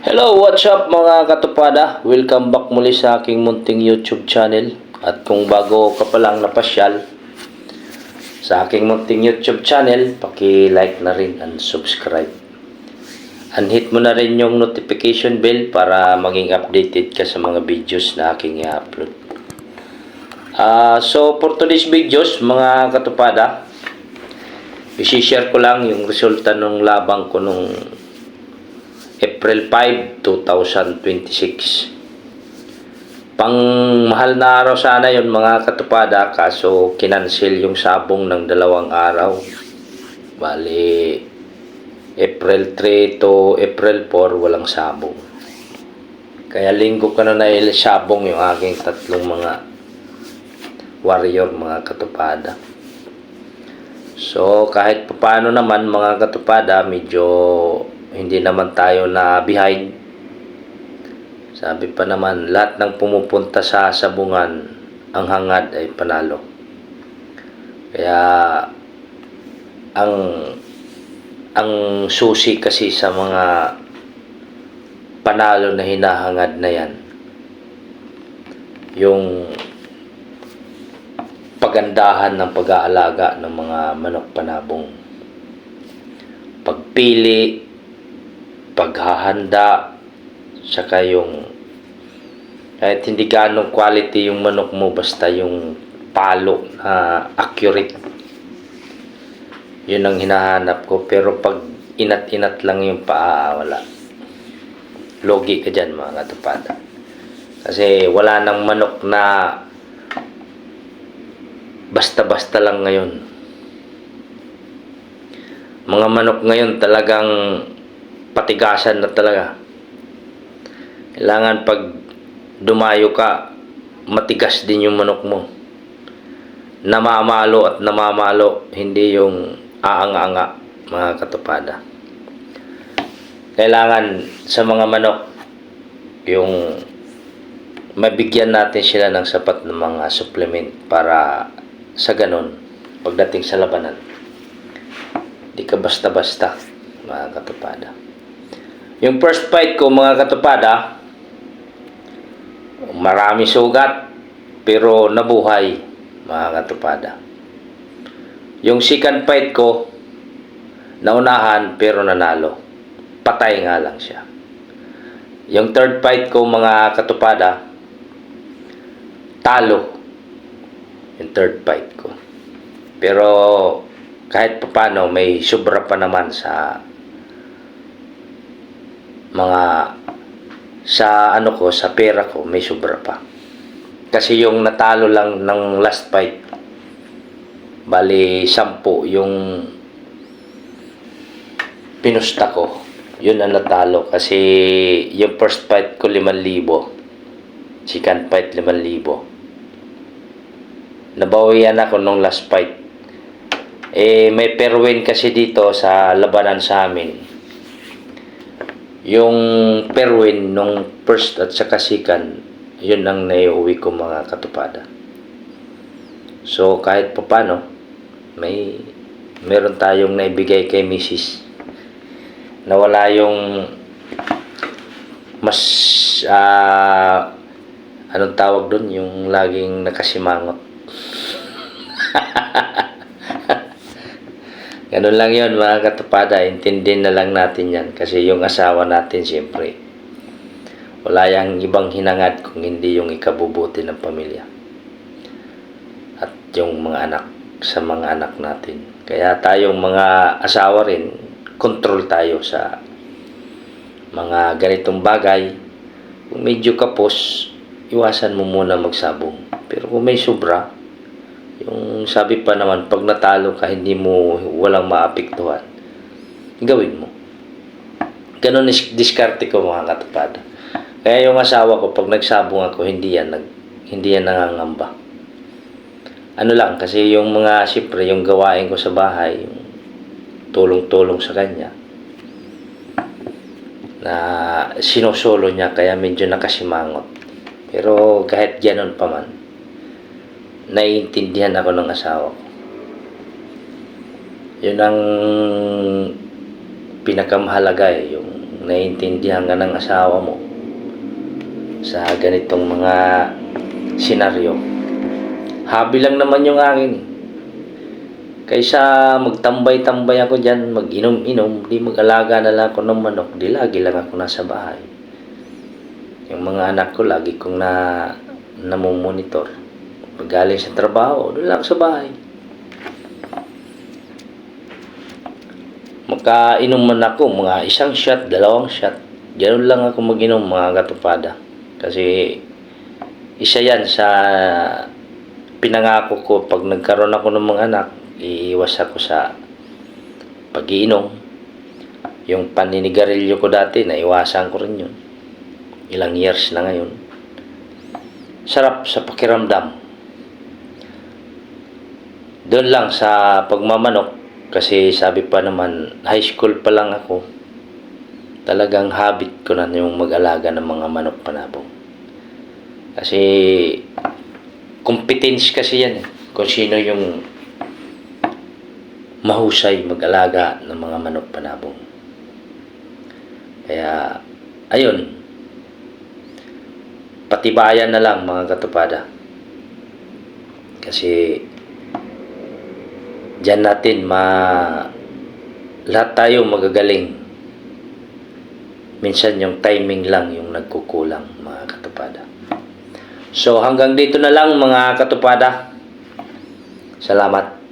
Hello, what's up mga katupada? Welcome back muli sa aking munting YouTube channel. At kung bago ka pa lang napasyal sa aking munting YouTube channel, paki-like na rin and subscribe. And hit mo na rin yung notification bell para maging updated ka sa mga videos na aking i-upload. So for today's videos mga katupada, i-share ko lang yung resulta ng labang ko nung April 5, 2026. Pang mahal na araw sana yon mga katupada, kaso kinansel yung sabong ng 2 araw. Bali, April 3 to April 4 walang sabong. Kaya linggo ko na sabong yung aking tatlong mga warrior mga katupada. So kahit paano naman mga katupada, medyo hindi naman tayo na behind. Sabi pa naman, lahat ng pumupunta sa sabungan, ang hangad ay panalo. Kaya ang susi kasi sa mga panalo na hinahangad na yan, yung pagandahan ng pag-aalaga ng mga manok panabong, pagpili, paghahanda, saka yung kahit hindi ganong quality yung manok mo, basta yung palo na accurate, yun ang hinahanap ko. Pero pag inat-inat lang yung paa, wala, logi ka dyan mga katupada. Kasi wala nang manok na basta-basta lang ngayon. Mga manok ngayon talagang patigasan na talaga. Kailangan pag dumayo ka, matigas din yung manok mo. Namamalo at namamalo, hindi yung aanga-anga mga katupada. Kailangan sa mga manok, yung mabigyan natin sila ng sapat na mga supplement para sa ganun, pagdating sa labanan, di ka basta-basta mga katupada. Yung first fight ko mga katupada, marami sugat pero nabuhay mga katupada. Yung second fight ko, naunahan pero nanalo, patay nga lang siya. Yung third fight ko mga katupada, talo yung third fight ko. Pero kahit paano may sobra pa naman sa mga sa sa pera ko, may sobra pa. Kasi yung natalo lang ng last fight, bali 10 yung pinusta ko, yun ang natalo. Kasi yung first fight ko 5,000, second fight 5,000. Nabawian ako nung last fight. May per win kasi dito sa labanan sa amin. Yung per win nung first at saka second, yun ang naiuwi ko mga katupada. So kahit papano, meron tayong naibigay kay Mrs. Nawala yung mas anong tawag doon, yung laging nakasimangot. Ganun lang yun mga katupada, intindihin na lang natin yan. Kasi yung asawa natin siyempre, wala yang ibang hinangad kung hindi yung ikabubuti ng pamilya at yung mga anak, sa mga anak natin. Kaya tayong mga asawa rin, control tayo sa mga ganitong bagay. Kung medyo kapos, iwasan mo muna magsabong. Pero kung may sobra, yung sabi pa naman, pag natalo ka, walang maapektuhan, gawin mo. Ganun diskarte ko mga katupada. Kaya yung asawa ko, pag nagsabong ako, hindi yan nangangamba. Ano lang, kasi yung mga, siyempre, yung gawain ko sa bahay, yung tulong-tulong sa kanya, na sinusolo niya, kaya medyo nakasimangot. Pero kahit gano'n pa man, naiintindihan ako ng asawa ko. Yun ang pinakamahalaga yung naiintindihan ka ng asawa mo sa ganitong mga senaryo. Hobby lang naman yung akin eh. Kaysa magtambay-tambay ako dyan, mag-inom-inom, di mag-alaga na lang ako ng manok, di lagi lang ako nasa bahay. Yung mga anak ko, lagi kong namumonitor. Pag galing sa trabaho, doon lang sa bahay. Makainom man ako, mga 1 shot, 2 shot. Ganun lang ako mag-inom, mga katupada. Kasi isa yan sa pinangako ko pag nagkaroon ako ng mga anak, iiwas ako sa pag-iinom. Yung paninigarilyo ko dati, naiwasan ko rin yun. Ilang years na ngayon. Sarap sa pakiramdam. Doon lang sa pagmamanok, kasi sabi pa naman, high school pa lang ako, talagang habit ko na yung mag-alaga ng mga manok panabong. Kasi competence kasi yan eh, kung sino yung mahusay mag-alaga ng mga manok panabong. Kaya ayun, patibayan na lang mga katupada, kasi diyan natin lahat tayo magagaling. Minsan yung timing lang yung nagkukulang, mga katupada. So hanggang dito na lang mga katupada. Salamat.